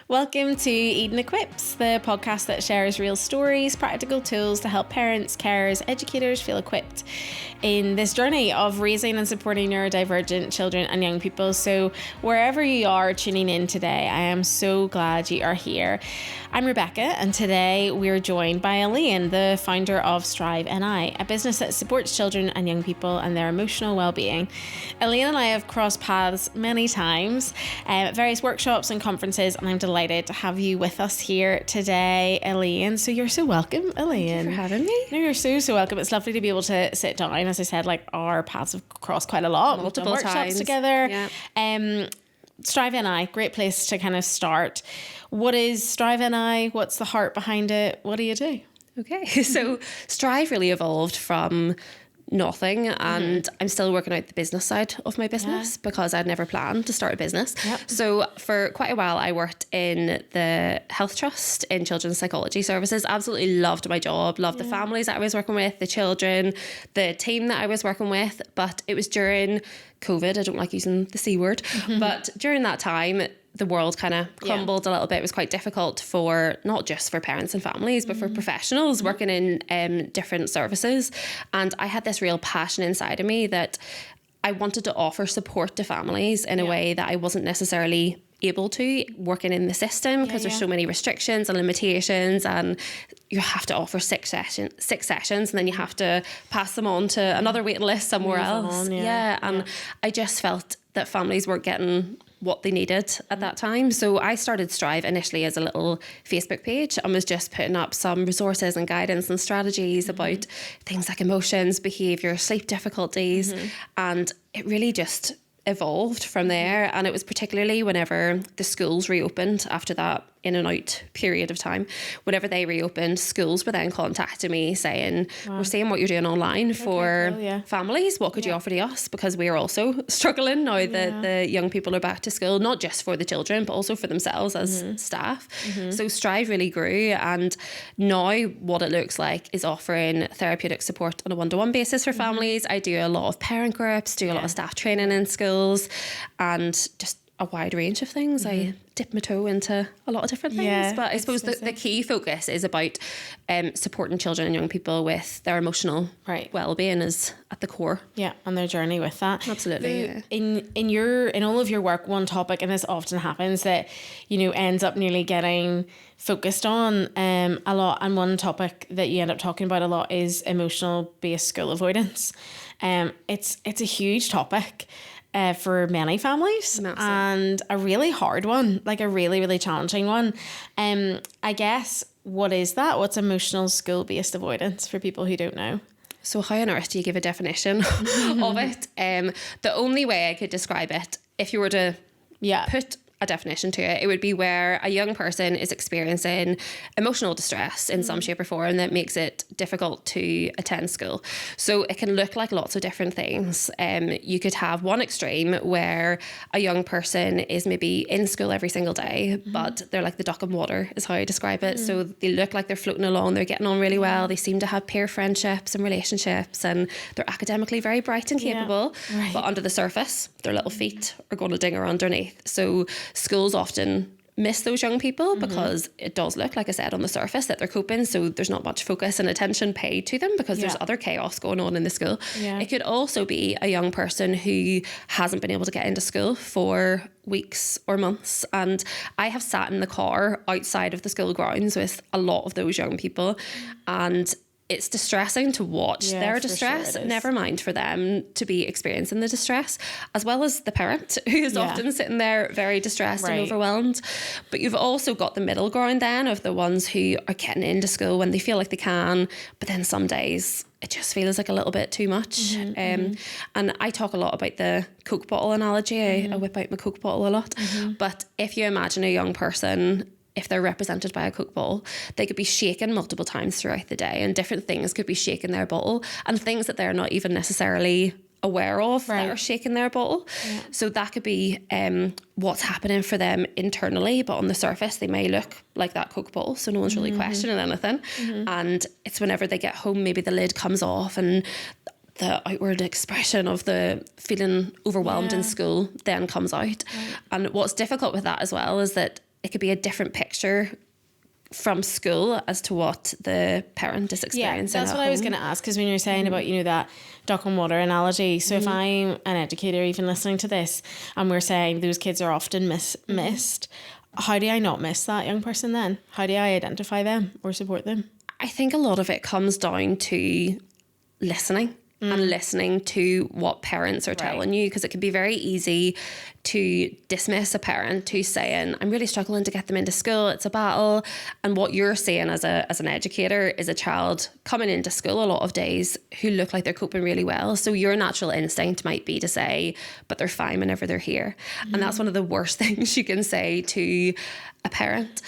Welcome to Eden Equips, the podcast that shares real stories, practical tools to help parents, carers, educators feel equipped in this journey of raising and supporting neurodivergent children and young people. So wherever you are tuning in today, I am so glad you are here. I'm Rebecca, and today we're joined by Elaine, the founder of Strive NI, a business that supports children and young people and their emotional well-being. Elaine and I have crossed paths many times at various workshops and conferences, and I'm delighted to have you with us here today, Elaine. So you're so welcome, Elaine. Thank you for having me. No, you're so welcome. It's lovely to be able to sit down. As I said, like, our paths have crossed quite a lot. Multiple We've done workshops times together. Yeah. Strive NI, great place to kind of start. What is Strive NI? What's the heart behind it? What do you do? Okay, so Strive really evolved from nothing, and I'm still working out the business side of my business because I'd never planned to start a business. So for quite a while I worked in the health trust in children's psychology services. Absolutely loved my job, loved the families that I was working with, the children, the team that I was working with, but it was during COVID. I don't like using the C word, but during that time the world kind of crumbled a little bit. It was quite difficult for not just for parents and families, but for professionals working in different services. And I had this real passion inside of me that I wanted to offer support to families in a way that I wasn't necessarily able to working in the system, because there's so many restrictions and limitations, and you have to offer six sessions and then you have to pass them on to another waiting list somewhere else. And I just felt that families weren't getting what they needed at that time. So I started Strive initially as a little Facebook page and was just putting up some resources and guidance and strategies about things like emotions, behaviour, sleep difficulties. And it really just evolved from there. And it was particularly whenever the schools reopened after that in and out period of time. Whenever they reopened, schools were then contacting me saying, we're seeing what you're doing online for families. What could you offer to us? Because we're also struggling now that the young people are back to school, not just for the children, but also for themselves as staff. So Strive really grew. And now what it looks like is offering therapeutic support on a one-to-one basis for families. I do a lot of parent groups, do a lot of staff training in schools, and just a wide range of things. I dip my toe into a lot of different things, but I suppose the key focus is about supporting children and young people with their emotional well-being is at the core. Yeah, and their journey with that. Absolutely. In all of your work, one topic, and this often happens, that ends up nearly getting focused on a lot, and one topic that you end up talking about a lot is emotional based school avoidance. It's a huge topic for many families. Massive. And a really hard one, like a really, really challenging one. I guess, what is that? What's emotional school-based avoidance for people who don't know? So how on earth do you give a definition of it? The only way I could describe it, if you were to put a definition to it, it would be where a young person is experiencing emotional distress in some shape or form that makes it difficult to attend school. So it can look like lots of different things. You could have one extreme where a young person is maybe in school every single day, but they're like the duck in water is how I describe it. So they look like they're floating along, they're getting on really well, they seem to have peer friendships and relationships, and they're academically very bright and capable, but under the surface their little feet are going to ding around underneath. So schools often miss those young people because it does look, like I said, on the surface that they're coping, so there's not much focus and attention paid to them because there's other chaos going on in the school. It could also be a young person who hasn't been able to get into school for weeks or months, and I have sat in the car outside of the school grounds with a lot of those young people, and it's distressing to watch their distress, never mind for them to be experiencing the distress, as well as the parent who is often sitting there very distressed and overwhelmed. But you've also got the middle ground then of the ones who are getting into school when they feel like they can, but then some days it just feels like a little bit too much. And I talk a lot about the Coke bottle analogy. I whip out my Coke bottle a lot. But if you imagine a young person, if they're represented by a Coke bottle, they could be shaken multiple times throughout the day, and different things could be shaking their bottle, and things that they're not even necessarily aware of that are shaking their bottle. So that could be what's happening for them internally, but on the surface they may look like that Coke bottle, so no one's really questioning anything. And it's whenever they get home, maybe the lid comes off and the outward expression of the feeling overwhelmed in school then comes out. And what's difficult with that as well is that it could be a different picture from school as to what the parent is experiencing. Yeah, that's what I was going to ask, because when you're saying about, that duck and water analogy, so if I'm an educator even listening to this and we're saying those kids are often missed, how do I not miss that young person then? How do I identify them or support them? I think a lot of it comes down to listening. And listening to what parents are telling you, because it can be very easy to dismiss a parent who's saying, I'm really struggling to get them into school, it's a battle. And what you're saying as an educator is a child coming into school a lot of days who look like they're coping really well. So your natural instinct might be to say, but they're fine whenever they're here. And that's one of the worst things you can say to a parent,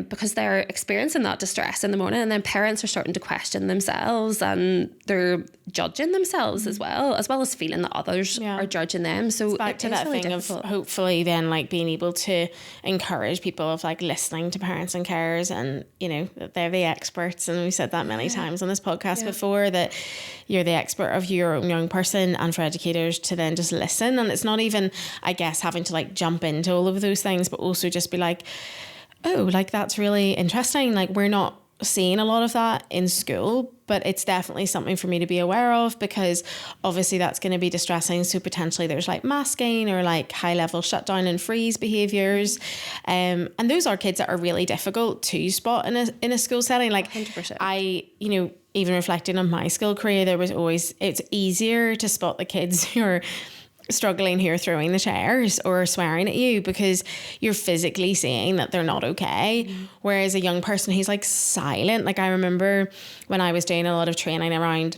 because they're experiencing that distress in the morning, and then parents are starting to question themselves, and they're judging themselves as well as feeling that others are judging them. So it's back to that really thing difficult. Of hopefully then like being able to encourage people of like listening to parents and carers, and that they're the experts, and we said that many times on this podcast before, that you're the expert of your own young person, and for educators to then just listen. And it's not even, I guess, having to like jump into all of those things, but also just be like, oh, like that's really interesting, like we're not seeing a lot of that in school, but it's definitely something for me to be aware of, because obviously that's going to be distressing. So potentially there's like masking or like high level shutdown and freeze behaviors, and those are kids that are really difficult to spot in a school setting. Like 100%. I even reflecting on my school career, it's easier to spot the kids who are struggling here throwing the chairs or swearing at you, because you're physically seeing that they're not okay. Whereas a young person who's like silent, like I remember when I was doing a lot of training around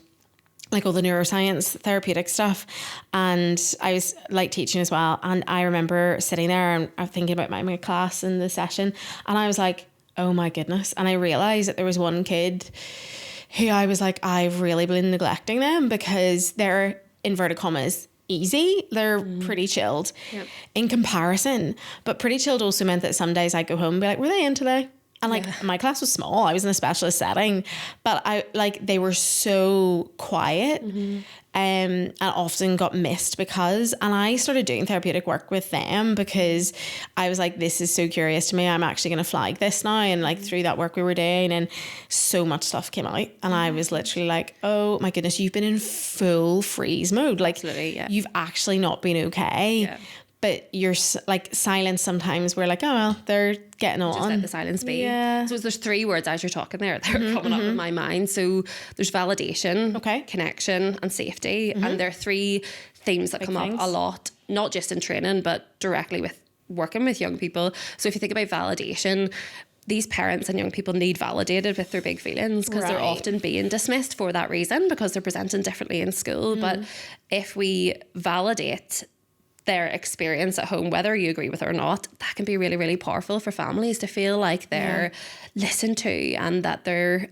like all the neuroscience therapeutic stuff, and I was like teaching as well, and I remember sitting there and I'm thinking about my class in the session, and I was like, oh my goodness. And I realized that there was one kid who I was like, I've really been neglecting them, because they're, inverted commas, easy. They're pretty chilled in comparison. But pretty chilled also meant that some days I'd go home and be like, were they in today? And like my class was small. I was in a specialist setting, but they were so quiet, and often got missed because, and I started doing therapeutic work with them because I was like, this is so curious to me. I'm actually going to flag this now. And like through that work we were doing, and so much stuff came out, and I was literally like, oh my goodness, you've been in full freeze mode. Like you've actually not been okay. Yeah. But you're like silence sometimes. We're like, oh, well, they're getting on. Just let the silence be. Yeah. So there's 3 words as you're talking there that are coming up in my mind. So there's validation, connection, and safety. And there are 3 themes that come up a lot, not just in training, but directly with working with young people. So if you think about validation, these parents and young people need validated with their big feelings, because they're often being dismissed for that reason, because they're presenting differently in school. But if we validate their experience at home, whether you agree with it or not, that can be really, really powerful for families to feel like they're listened to, and that they're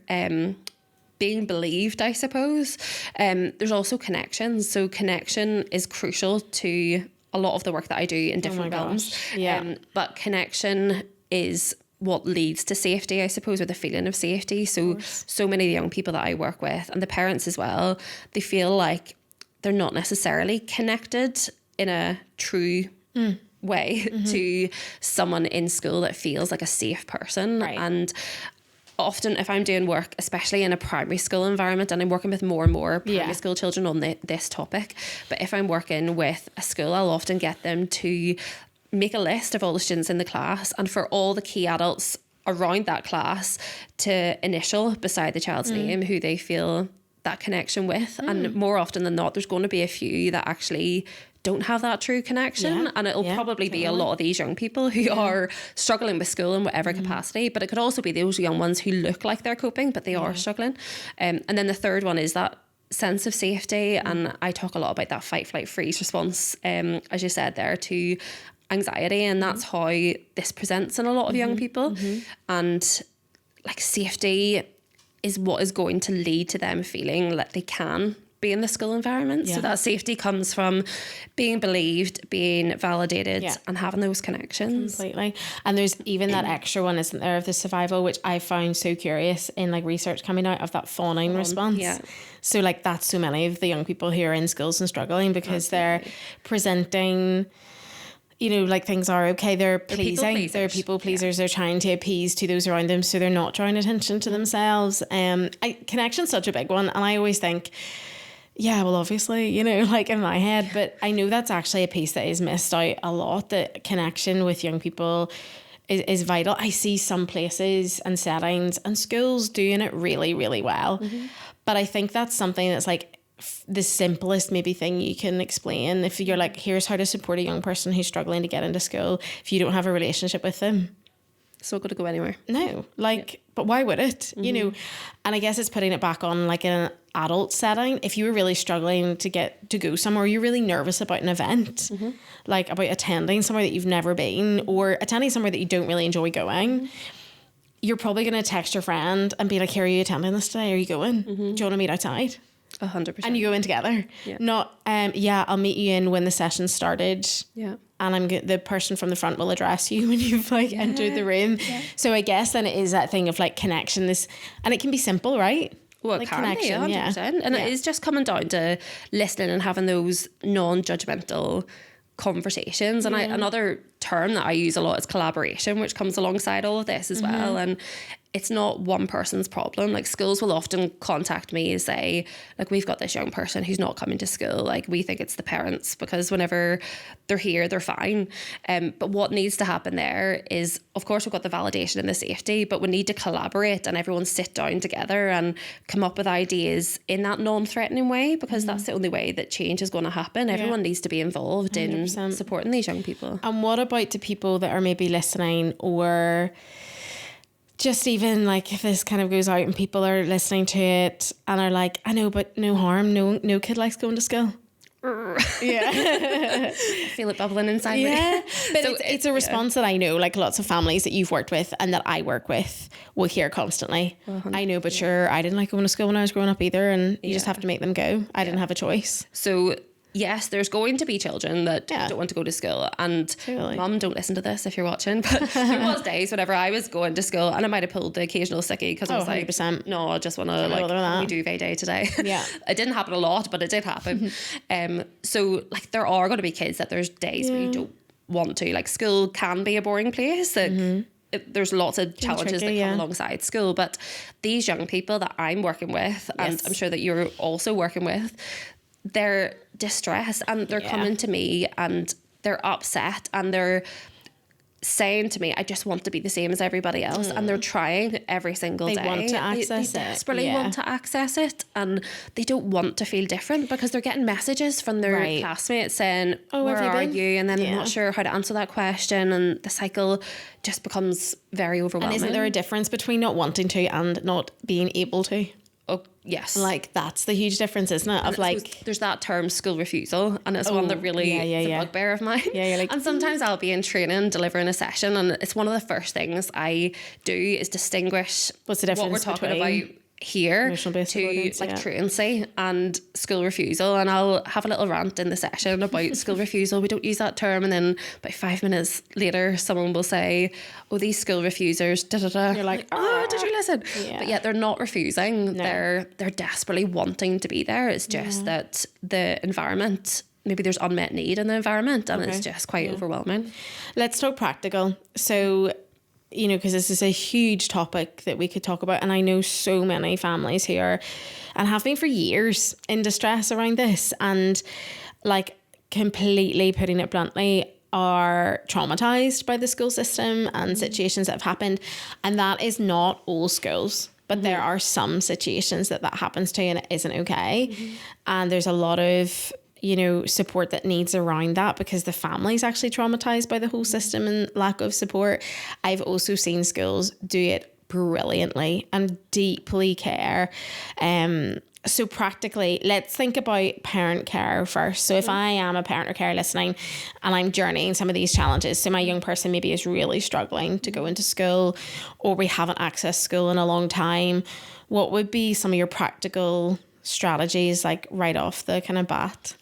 being believed, I suppose. There's also connections. So connection is crucial to a lot of the work that I do in different realms. But connection is what leads to safety, I suppose, or the feeling of safety. So many of the young people that I work with, and the parents as well, they feel like they're not necessarily connected in a true way to someone in school that feels like a safe person. And often if I'm doing work, especially in a primary school environment, and I'm working with more and more primary school children on this topic, but if I'm working with a school, I'll often get them to make a list of all the students in the class, and for all the key adults around that class to initial beside the child's name who they feel that connection with. And more often than not, there's going to be a few that actually don't have that true connection, and it'll probably be a lot of these young people who are struggling with school in whatever capacity, but it could also be those young ones who look like they're coping but they are struggling. And then the third one is that sense of safety, and I talk a lot about that fight, flight, freeze response, as you said there, to anxiety, and that's how this presents in a lot of young people. And like safety is what is going to lead to them feeling like they can be in the school environment. So that safety comes from being believed, being validated, and having those connections. Completely. And there's even that extra one, isn't there, of the survival, which I found so curious in like research coming out of that fawning response. So like that's so many of the young people who are in schools and struggling because they're presenting you know, like things are okay. They're pleasing. people-pleasers. They're people pleasers. They're trying to appease to those around them, so they're not drawing attention to themselves. Connection's such a big one, and I always think, yeah, well, obviously, you know, like in my head, but I know that's actually a piece that is missed out a lot. That connection with young people is vital. I see some places and settings and schools doing it really, really well, but I think that's something that's like the simplest maybe thing you can explain. If you're like, here's how to support a young person who's struggling to get into school, if you don't have a relationship with them, it's not going to go anywhere. No, like, but why would it? You know, and I guess it's putting it back on like an adult setting. If you were really struggling to get to go somewhere, you're really nervous about an event, like about attending somewhere that you've never been, or attending somewhere that you don't really enjoy going, you're probably going to text your friend and be like, here, are you attending this today? Are you going? Do you want to meet outside? 100%. And you go in together. Yeah. Not, I'll meet you in when the session started. Yeah. And the person from the front will address you when you've like entered the room. Yeah. So I guess then it is that thing of like connection, and it can be simple, right? Well, like it can be, 100%. Yeah. And it is just coming down to listening and having those non-judgmental conversations. And another term that I use a lot is collaboration, which comes alongside all of this as well. And it's not one person's problem. Like schools will often contact me and say, like, we've got this young person who's not coming to school. Like, we think it's the parents, because whenever they're here, they're fine. But what needs to happen there is, of course, we've got the validation and the safety, but we need to collaborate and everyone sit down together and come up with ideas in that non-threatening way, because that's the only way that change is going to happen. Everyone needs to be involved 100%. In supporting these young people. And what about the people that are maybe listening, or just even like if this kind of goes out and people are listening to it and are like, I know, but no harm, no kid likes going to school. Yeah. I feel it bubbling inside me. Yeah. But so it's a response that I know like lots of families that you've worked with and that I work with will hear constantly. I know, but sure, I didn't like going to school when I was growing up either, and you just have to make them go. I didn't have a choice. So yes, there's going to be children that don't want to go to school, and Mum, don't listen to this if you're watching, but there was days whenever I was going to school and I might have pulled the occasional sickie because I was 100%. Like, no, I just want to like duvet day today. Yeah. It didn't happen a lot, but it did happen. So like there are going to be kids that there's days where you don't want to. Like school can be a boring place. There's lots of challenges that come alongside school, but these young people that I'm working with, and I'm sure that you're also working with, they're distressed and they're coming to me and they're upset and they're saying to me, I just want to be the same as everybody else. And they're trying every single day. They want to access they desperately want to access it, and they don't want to feel different because they're getting messages from their classmates saying, where are you? And then they're not sure how to answer that question, and the cycle just becomes very overwhelming. And isn't there a difference between not wanting to and not being able to? Oh, yes. Like that's the huge difference, isn't it? Of like, there's that term school refusal, and it's one that really is a bugbear of mine. Like, and sometimes I'll be in training, delivering a session, and it's one of the first things I do is distinguish what's the difference what we're talking about here to like truancy and school refusal. And I'll have a little rant in the session about school refusal. We don't use that term, and then about 5 minutes later someone will say, oh, these school refusers, You're like, oh, did you listen? But yet they're not refusing. They're desperately wanting to be there. It's just that the environment, maybe there's unmet need in the environment, and it's just quite overwhelming. Let's talk practical. So, you know, because this is a huge topic that we could talk about, and I know so many families who are, and have been for years, in distress around this, and like completely, putting it bluntly, are traumatized by the school system and situations that have happened. And that is not all schools, but there are some situations that happens to, and it isn't okay. And there's a lot of, you know, support that needs around that, because the family's actually traumatized by the whole system and lack of support. I've also seen schools do it brilliantly and deeply care. So practically, let's think about parent care first. So if I am a parent or care listening and I'm journeying some of these challenges, so my young person maybe is really struggling to go into school, or we haven't accessed school in a long time, what would be some of your practical strategies, like right off the kind of bat?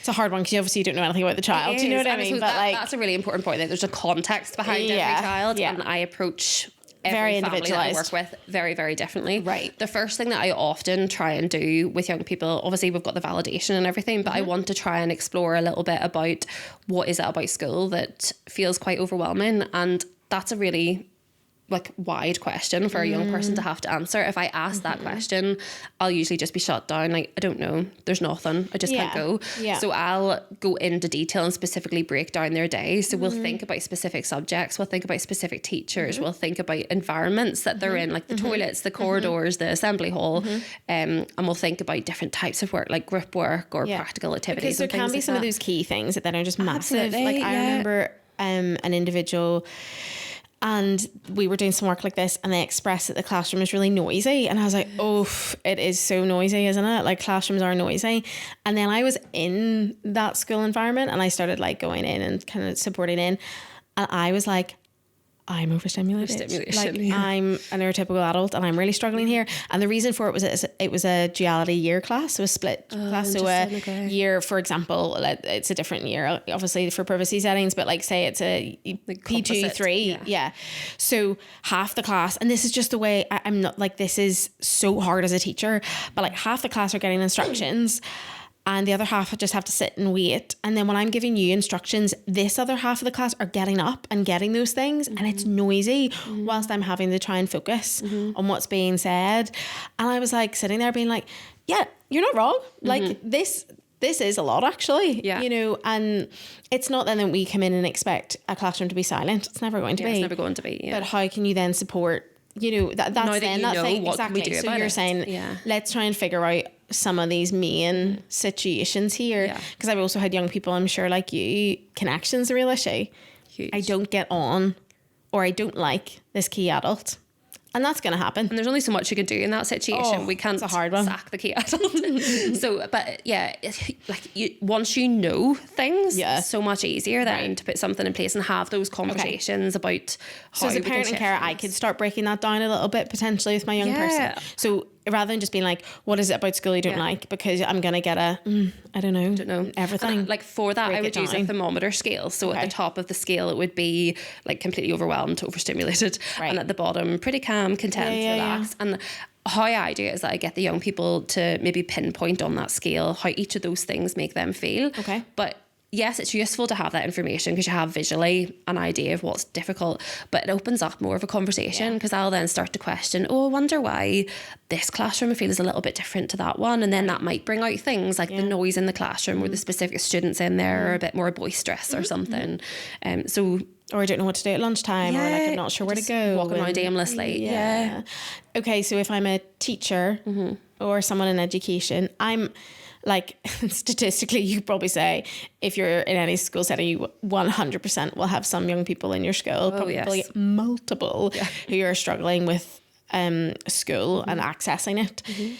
It's a hard one because obviously you don't know anything about the child. Do you know what I mean? But that's a really important point. That there's a context behind every child, and I approach every Very family that I individualized. work with very, very differently. Right. The first thing that I often try and do with young people, obviously we've got the validation and everything, but I want to try and explore a little bit about what is it about school that feels quite overwhelming. And that's a really like wide question for a young person to have to answer. If I ask that question, I'll usually just be shut down. Like, I don't know. There's nothing. I just can't go. Yeah. So I'll go into detail and specifically break down their day. So we'll think about specific subjects. We'll think about specific teachers. We'll think about environments that they're in, like the toilets, the corridors, the assembly hall. And we'll think about different types of work, like group work or practical activities. Because there can be some of those key things that are just massive. Absolutely, Like I remember an individual, and we were doing some work like this, and they expressed that the classroom is really noisy, and I was like, oh, it is so noisy, isn't it? Like classrooms are noisy. And then I was in that school environment, and I started like going in and kind of supporting in, and I was like, I'm overstimulated. Like I'm a neurotypical adult and I'm really struggling here. And the reason for it was it was a duality year class, so a split class. So a year, for example, it's a different year, obviously for privacy settings, but like say it's a P2, 3. Yeah. So half the class, and this is just the way I'm not like, this is so hard as a teacher, but like half the class are getting instructions. And the other half just have to sit and wait. And then when I'm giving you instructions, this other half of the class are getting up and getting those things. And it's noisy whilst I'm having to try and focus on what's being said. And I was like sitting there being like, yeah, you're not wrong. Like this is a lot actually, you know, and it's not then that we come in and expect a classroom to be silent. It's never going to be. It's never going to be, But how can you then support, you know, that's now that then you that's know like, what exactly. can we do So about you're it? saying, let's try and figure out some of these main situations here, because I've also had young people, I'm sure like you, connection's a real issue. Huge. I I don't get on, or I don't like this key adult, and that's going to happen. And there's only so much you can do in that situation. We can't it's a hard one. sack the key adult. So, but yeah, once you know things, it's so much easier then to put something in place and have those conversations about how. So as a parent and carer, I could start breaking that down a little bit potentially with my young person. So rather than just being like, what is it about school you don't like? Because I'm going to get I don't know, everything. And like for that, I would use a thermometer scale. So at the top of the scale, it would be like completely overwhelmed, overstimulated. And at the bottom, pretty calm, content, relaxed. And how I do it is that I get the young people to maybe pinpoint on that scale how each of those things make them feel. But yes, it's useful to have that information because you have visually an idea of what's difficult, but it opens up more of a conversation because I'll then start to question, I wonder why this classroom feels a little bit different to that one. And then that might bring out things like the noise in the classroom or the specific students in there are a bit more boisterous or something. Or I don't know what to do at lunchtime, or like I'm not sure where to go. Walking around aimlessly. Okay, so if I'm a teacher or someone in education, I'm like, statistically, you could probably say if you're in any school setting, you 100% will have some young people in your school, probably multiple, who are struggling with school and accessing it.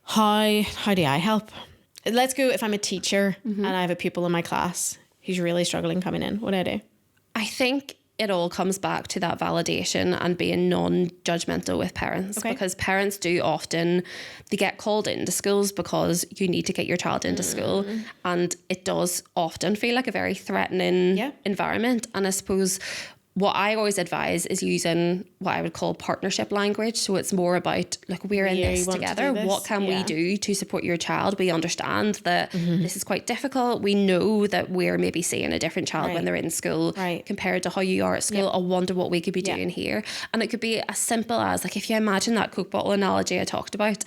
How do I help? Let's go if I'm a teacher and I have a pupil in my class who's really struggling coming in. What do I do? I think it all comes back to that validation and being non-judgmental with parents, because parents do often, they get called into schools because you need to get your child into school, and it does often feel like a very threatening environment. And I suppose what I always advise is using what I would call partnership language. So it's more about like, we're in this together. What can we do to support your child? We understand that this is quite difficult. We know that we're maybe seeing a different child when they're in school compared to how you are at school. I wonder what we could be doing here. And it could be as simple as like, if you imagine that Coke bottle analogy I talked about,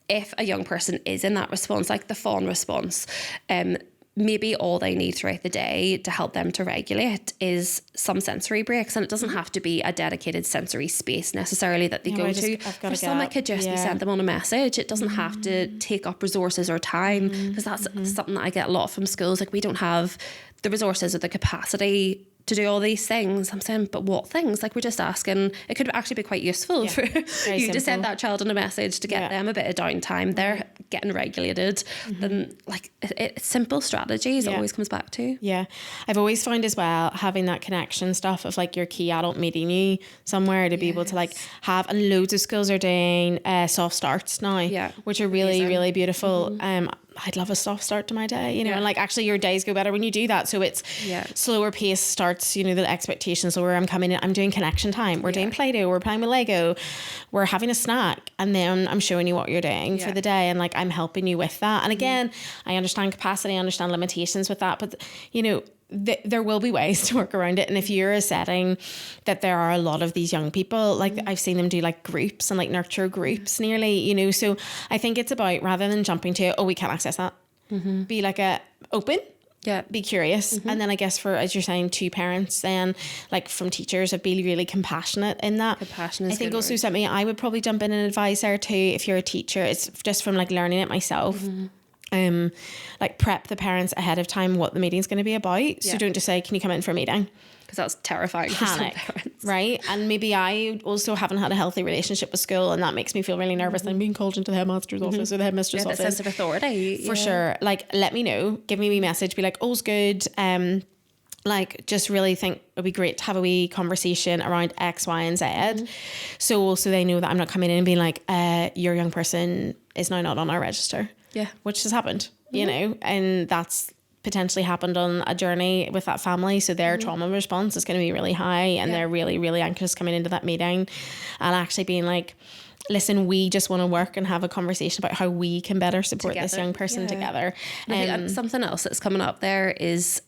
if a young person is in that response, like the fawn response, maybe all they need throughout the day to help them to regulate is some sensory breaks. And it doesn't have to be a dedicated sensory space necessarily that they go to. For some, it could just be sent them on a message. It doesn't have to take up resources or time, because that's something that I get a lot from schools. Like, we don't have the resources or the capacity to do all these things. I'm saying, but what things? Like, we're just asking. It could actually be quite useful for you to send that child on a message to get them a bit of downtime. They're getting regulated. Then, like, it's simple strategies. It always comes back to. Yeah, I've always found as well having that connection stuff of like your key adult meeting you somewhere to be able to like have, and loads of schools are doing soft starts now, which are really really beautiful. I'd love a soft start to my day, you know, and like actually your days go better when you do that. So it's slower pace starts, you know, the expectations. So where I'm coming in, I'm doing connection time. We're doing Play-Doh, we're playing with Lego, we're having a snack, and then I'm showing you what you're doing for the day, and like I'm helping you with that. And again, I understand capacity, I understand limitations with that, but you know, there will be ways to work around it. And if you're a setting that there are a lot of these young people, like I've seen them do like groups and like nurture groups nearly, you know, so I think it's about, rather than jumping to, oh, we can't access that, be like open, be curious. And then I guess for, as you're saying, to parents, then like from teachers, I'd be really compassionate in that. Compassion is I think good also word. something I would probably jump in and advise there too, if you're a teacher, it's just from like learning it myself. Like prep the parents ahead of time what the meeting's going to be about. So don't just say, can you come in for a meeting? Because that's terrifying. Panic, right? And maybe I also haven't had a healthy relationship with school, and that makes me feel really nervous. I'm being called into the headmaster's office or the headmistress office. That sense of authority. For sure. Like, let me know. Give me a wee message. Be like, all's good. Like, just really think it'd be great to have a wee conversation around X, Y, and Z. So also they know that I'm not coming in and being like, your young person is now not on our register. Yeah. Which has happened, you know, and that's potentially happened on a journey with that family. So their trauma response is going to be really high, and they're really, really anxious coming into that meeting, and actually being like, listen, we just want to work and have a conversation about how we can better support this young person together. I think something else that's coming up there is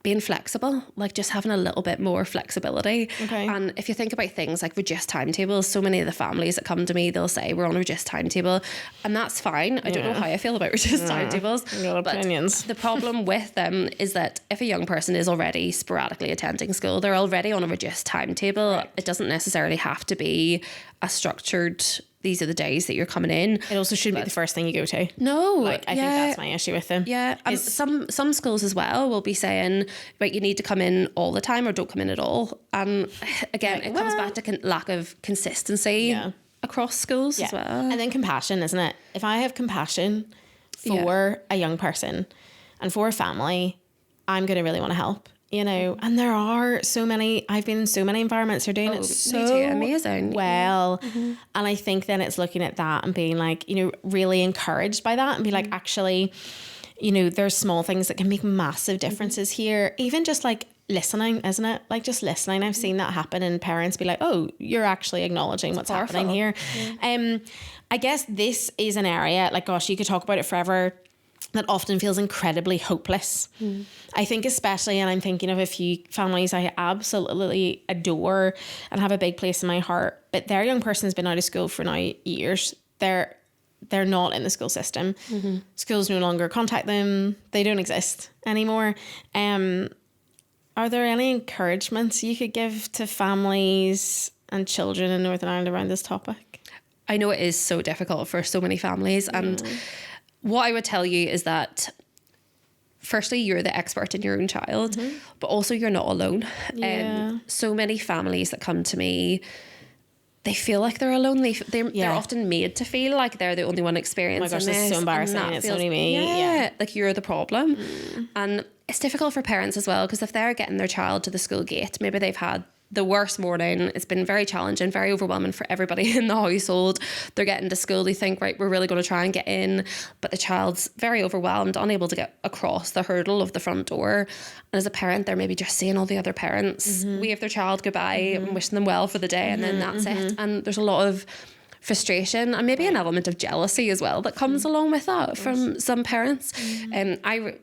being flexible, like just having a little bit more flexibility. And if you think about things like reduced timetables, so many of the families that come to me, they'll say we're on a reduced timetable, and that's fine. I don't know how I feel about reduced timetables, but opinions. The problem with them is that if a young person is already sporadically attending school, they're already on a reduced timetable. It doesn't necessarily have to be a structured, these are the days that you're coming in. It also shouldn't be the first thing you go to. No. Like, I think that's my issue with them. Yeah. Some schools as well will be saying, but you need to come in all the time or don't come in at all. And again, it comes back to lack of consistency across schools as well. And then compassion, isn't it? If I have compassion for a young person and for a family, I'm going to really want to help. You know, and there are so many, I've been in so many environments who are doing it so amazing well. And I think then it's looking at that and being like, you know, really encouraged by that and be like, actually, you know, there's small things that can make massive differences here. Even just like listening, isn't it? Like just listening. I've seen that happen, and parents be like, oh, you're actually acknowledging what's happening here. I guess this is an area, like, gosh, you could talk about it forever, that often feels incredibly hopeless. I think especially, and I'm thinking of a few families I absolutely adore and have a big place in my heart, but their young person's been out of school for now years. They're not in the school system. Schools no longer contact them. They don't exist anymore. Are there any encouragements you could give to families and children in Northern Ireland around this topic? I know it is so difficult for so many families, and what I would tell you is that firstly, you're the expert in your own child, but also you're not alone. So many families that come to me, they feel like they're alone. They're often made to feel like they're the only one experiencing this. Oh my gosh, this is so embarrassing. It's only me. Yeah, like you're the problem. And it's difficult for parents as well, because if they're getting their child to the school gate, maybe they've had the worst morning. It's been very challenging, very overwhelming for everybody in the household. They're getting to school, they think, right, we're really going to try and get in, but the child's very overwhelmed, unable to get across the hurdle of the front door. And as a parent, they're maybe just seeing all the other parents wave their child goodbye and wishing them well for the day, and then that's it. And there's a lot of frustration and maybe an element of jealousy as well that comes along with that from some parents. I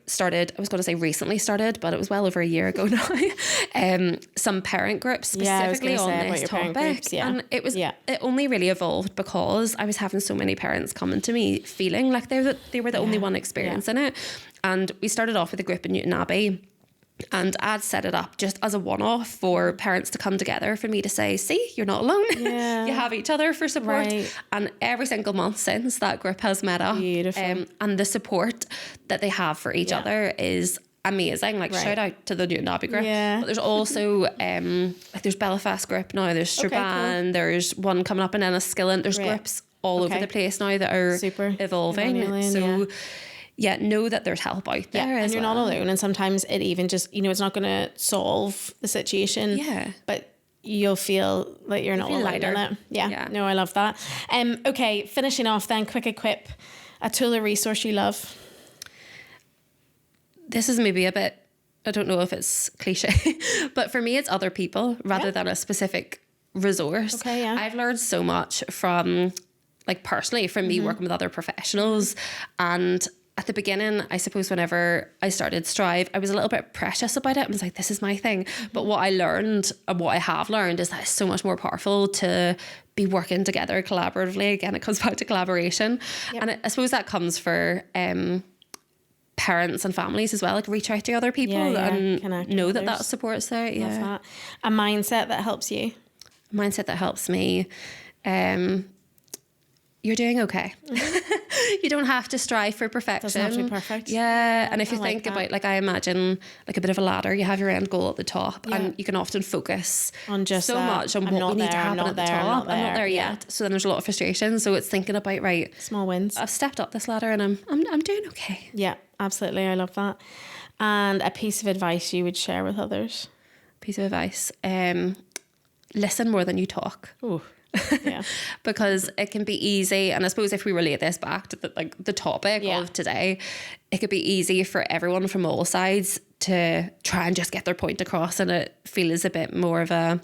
recently started, but it was well over a year ago now, some parent groups specifically on this topic. And it only really evolved because I was having so many parents coming to me feeling like they were the only one experiencing it. And we started off with a group in Newton Abbey, and I'd set it up just as a one-off for parents to come together for me to say, see, you're not alone. You have each other for support. And every single month since, that group has met up. And the support that they have for each other is amazing. Like, shout out to the Newton Abbey group. But there's also like there's Belfast group now, there's Strabane, there's one coming up in Enniskillen. There's groups all over the place now that are evolving. Yeah, know that there's help out there and you're not alone. And sometimes it even just, you know, it's not going to solve the situation. But you'll feel like you're not alone in it. No, I love that. Okay, finishing off then, quick equip. A tool or resource you love? This is maybe a bit, I don't know if it's cliche, but for me, it's other people rather than a specific resource. Okay, yeah. I've learned so much from, like, personally from me working with other professionals. And at the beginning, I suppose whenever I started Strive, I was a little bit precious about it. I was like, this is my thing. But what I learned and what I have learned is that it's so much more powerful to be working together collaboratively. Again, it comes back to collaboration. Yep. And I suppose that comes for parents and families as well. Like, reach out to other people and Connect know with that others. that support's there. Love Yeah. that. A mindset that helps you? Mindset that helps me. You're doing okay. You don't have to strive for perfection. Doesn't have to be perfect. Yeah. And if you I like think that. about, like, I imagine like a bit of a ladder, you have your end goal at the top, and you can often focus On just so that. much on I'm what not we need to there, I'm happen not at the there, I'm top. not I'm not there. there Yeah. yet. So then there's a lot of frustration. So it's thinking about, right, Small wins. I've stepped up this ladder and I'm doing okay. Yeah, absolutely. I love that. And a piece of advice you would share with others? Piece of advice. Listen more than you talk. Ooh. Yeah. Because it can be easy, and I suppose if we relate this back to the topic of today, it could be easy for everyone from all sides to try and just get their point across, and it feels a bit more of a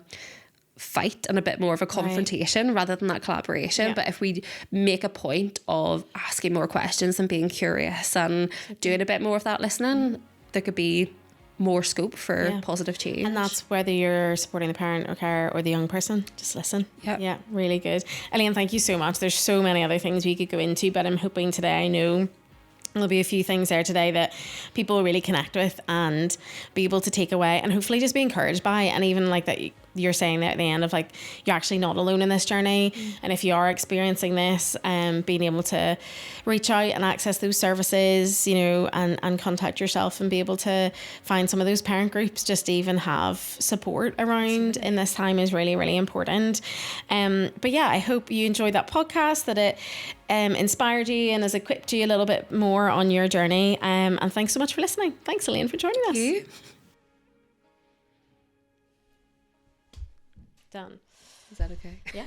fight and a bit more of a confrontation rather than that collaboration. Yeah. But if we make a point of asking more questions and being curious and doing a bit more of that listening, there could be more scope for positive change. And that's whether you're supporting the parent or carer or the young person. Just listen. Yeah, really good. Elaine, thank you so much. There's so many other things we could go into, but I'm hoping today, I know there'll be a few things there today that people will really connect with and be able to take away and hopefully just be encouraged by. And even like that you're saying there at the end of, like, you're actually not alone in this journey. And if you are experiencing this, being able to reach out and access those services, you know, and contact yourself and be able to find some of those parent groups, just to even have support around in this time is really, really important. But yeah, I hope you enjoyed that podcast, that it inspired you and has equipped you a little bit more on your journey. And thanks so much for listening. Thanks, Elaine, for joining us. Thank you. Done. Is that okay? Yeah.